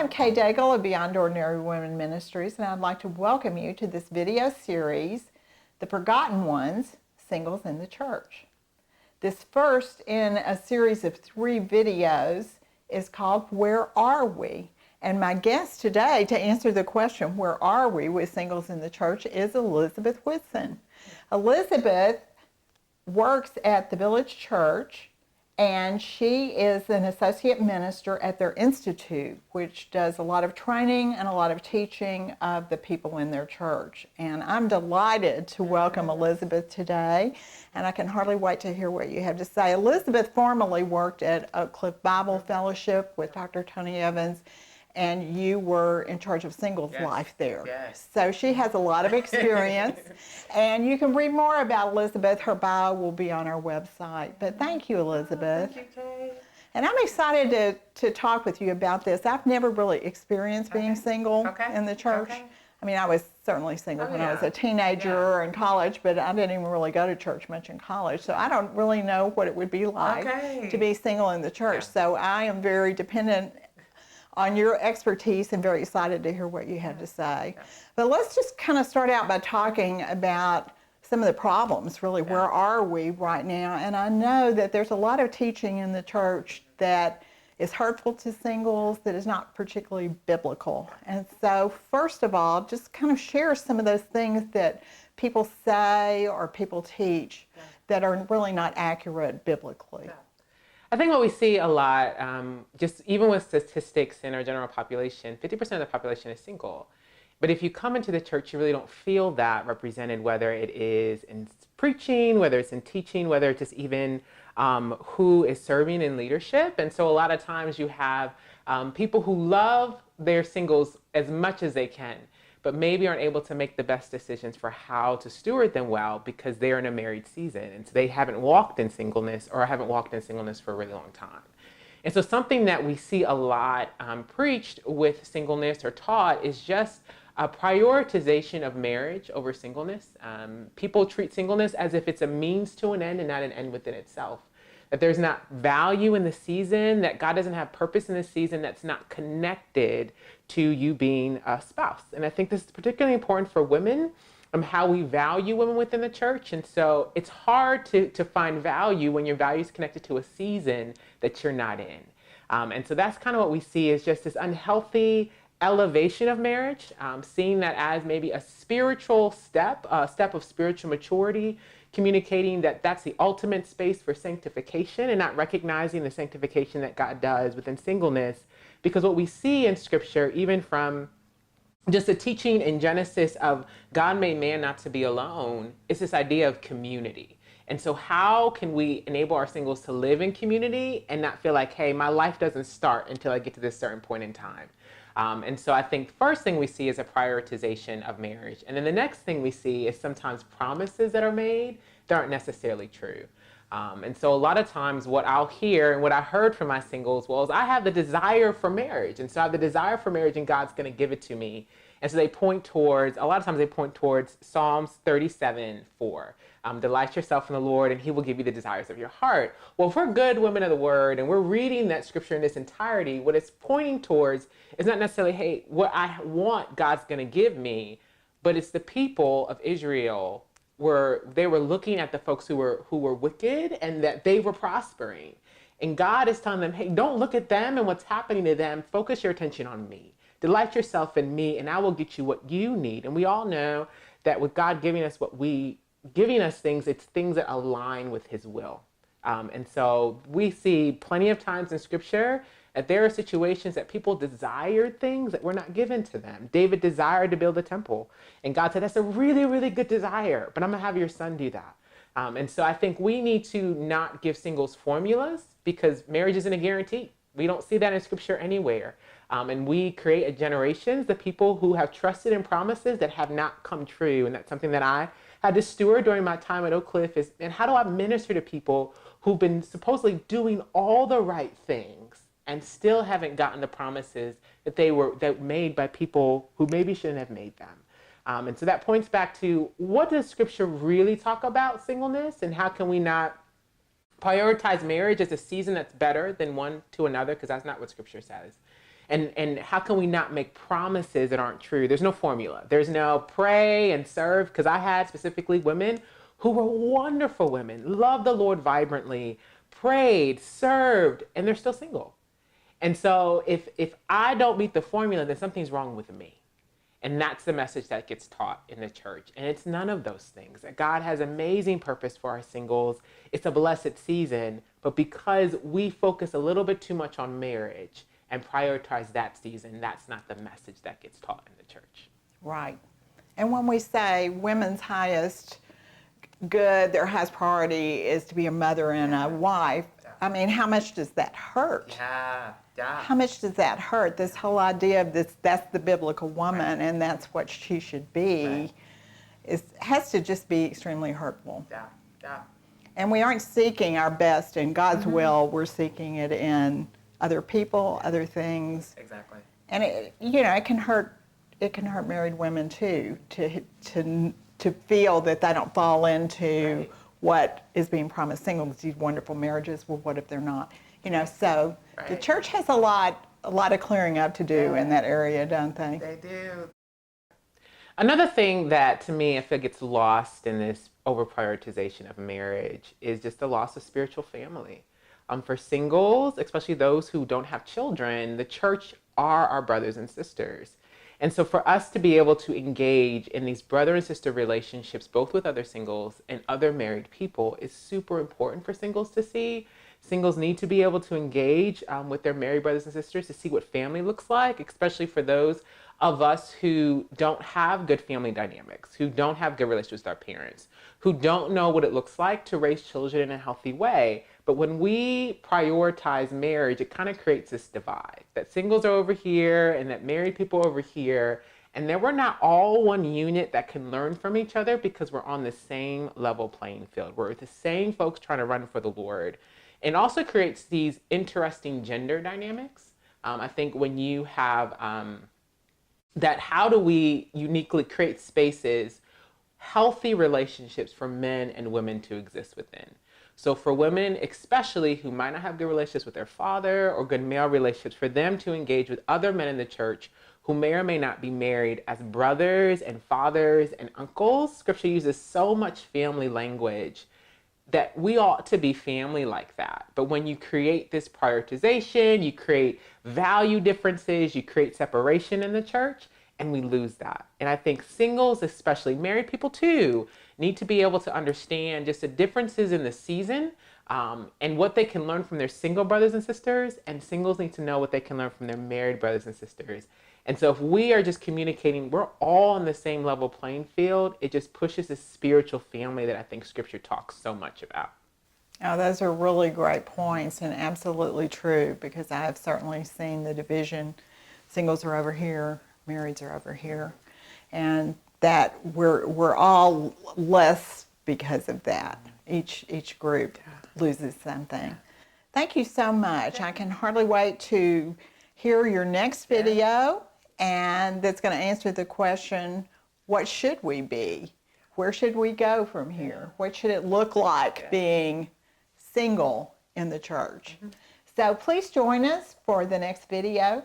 I'm Kay Daigle of Beyond Ordinary Women Ministries, and I'd like to welcome you to this video series, The Forgotten Ones, Singles in the Church. This first in a series of 3 videos is called Where Are We? And my guest today to answer the question, where are we with singles in the church, is Elizabeth Whitson. Elizabeth works at the Village Church, and she is an associate minister at their institute, which does a lot of training and a lot of teaching of the people in their church. And I'm delighted to welcome Elizabeth today, and I can hardly wait to hear what you have to say. Elizabeth formerly worked at Oak Cliff Bible Fellowship with Dr. Tony Evans, and you were in charge of singles life there. Yes. So she has a lot of experience, and you can read more about Elizabeth. Her bio will be on our website. But thank you, Elizabeth. Thank you, Kay. And I'm excited to talk with you about this. I've never really experienced being single in the church. I mean, I was certainly single when I was a teenager or in college, but I didn't even really go to church much in college. So I don't really know what it would be like to be single in the church. So I am very dependent on your expertise and very excited to hear what you have to say. But let's just kind of start out by talking about some of the problems, really. Where are we right now? And I know that there's a lot of teaching in the church that is hurtful to singles, that is not particularly biblical. And so first of all, just kind of share some of those things that people say or people teach that are really not accurate biblically. I think what we see a lot, just even with statistics in our general population, 50% of the population is single. But if you come into the church, you really don't feel that represented, whether it is in preaching, whether it's in teaching, whether it's just even who is serving in leadership. And so a lot of times you have people who love their singles as much as they can, but maybe aren't able to make the best decisions for how to steward them well because they're in a married season. And so they haven't walked in singleness or haven't walked in singleness for a really long time. And so something that we see a lot preached with singleness or taught is just a prioritization of marriage over singleness. People treat singleness as if it's a means to an end and not an end within itself. That there's not value in the season, that God doesn't have purpose in the season that's not connected to you being a spouse. And I think this is particularly important for women, how we value women within the church. And so it's hard to find value when your value is connected to a season that you're not in. And so that's kind of what we see is just this unhealthy elevation of marriage, seeing that as maybe a spiritual step, a step of spiritual maturity, communicating that that's the ultimate space for sanctification and not recognizing the sanctification that God does within singleness. Because what we see in scripture, even from just the teaching in Genesis of God made man not to be alone, is this idea of community. And so how can we enable our singles to live in community and not feel like, hey, my life doesn't start until I get to this certain point in time? And so I think first thing we see is a prioritization of marriage. And then the next thing we see is sometimes promises that are made that aren't necessarily true. And so a lot of times what I'll hear and what I heard from my singles was, I have the desire for marriage. And so I have the desire for marriage and God's going to give it to me. And so they point towards, a lot of times they point towards Psalms 37:4. Delight yourself in the Lord and he will give you the desires of your heart. Well, if we're good women of the word and we're reading that scripture in its entirety, what it's pointing towards is not necessarily, hey, what I want God's going to give me, but it's the people of Israel where they were looking at the folks who were wicked and that they were prospering. And God is telling them, hey, don't look at them and what's happening to them. Focus your attention on me. Delight yourself in me and I will get you what you need. And we all know that with God giving us things, it's things that align with his will. And so we see plenty of times in scripture that there are situations that people desired things that were not given to them. David desired to build a temple. And God said, that's a really, really good desire, but I'm going to have your son do that. And so I think we need to not give singles formulas because marriage isn't a guarantee. We don't see that in scripture anywhere. And we create generations, the people who have trusted in promises that have not come true. And that's something that I had to steward during my time at Oak Cliff is, and how do I minister to people who've been supposedly doing all the right things and still haven't gotten the promises that made by people who maybe shouldn't have made them. And so that points back to, what does scripture really talk about singleness and how can we not prioritize marriage as a season that's better than one to another, because that's not what scripture says. And how can we not make promises that aren't true? There's no formula. There's no pray and serve, because I had specifically women who were wonderful women, loved the Lord vibrantly, prayed, served, and they're still single. And so if I don't meet the formula, then something's wrong with me. And that's the message that gets taught in the church. And it's none of those things. That God has amazing purpose for our singles. It's a blessed season. But because we focus a little bit too much on marriage and prioritize that season, that's not the message that gets taught in the church. Right. And when we say women's highest good, their highest priority is to be a mother and a wife, I mean, how much does that hurt? Yeah. How much does that hurt? This whole idea of this, that's the biblical woman, and that's what she should be, has to just be extremely hurtful. Yeah. And we aren't seeking our best in God's will. We're seeking it in other people, other things. Exactly. And it can hurt. It can hurt married women too, to feel that they don't fall into what is being promised singles, these wonderful marriages. Well, what if they're not? So the church has a lot of clearing up to do in that area, don't they? They do. Another thing that, to me, I feel gets lost in this over-prioritization of marriage is just the loss of spiritual family. For singles, especially those who don't have children, the church are our brothers and sisters. And so for us to be able to engage in these brother and sister relationships, both with other singles and other married people, is super important for singles to see. Singles need to be able to engage with their married brothers and sisters to see what family looks like, especially for those of us who don't have good family dynamics, who don't have good relationships with our parents, who don't know what it looks like to raise children in a healthy way. But when we prioritize marriage, it kind of creates this divide, that singles are over here and that married people are over here, and that we're not all one unit that can learn from each other because we're on the same level playing field. We're the same folks trying to run for the Lord. It also creates these interesting gender dynamics. I think when you have that, how do we uniquely create spaces, healthy relationships for men and women to exist within? So for women, especially who might not have good relationships with their father or good male relationships, for them to engage with other men in the church who may or may not be married as brothers and fathers and uncles. Scripture uses so much family language that we ought to be family like that. But when you create this prioritization, you create value differences, you create separation in the church, and we lose that. And I think singles, especially married people too, need to be able to understand just the differences in the season and what they can learn from their single brothers and sisters, and singles need to know what they can learn from their married brothers and sisters. And so if we are just communicating, we're all on the same level playing field, it just pushes this spiritual family that I think Scripture talks so much about. Oh, those are really great points and absolutely true, because I have certainly seen the division. Singles are over here, marrieds are over here, and that we're all less because of that. Each group loses something. Thank you so much. I can hardly wait to hear your next video, and that's going to answer the question, what should we be? Where should we go from here? What should it look like being single in the church? So please join us for the next video.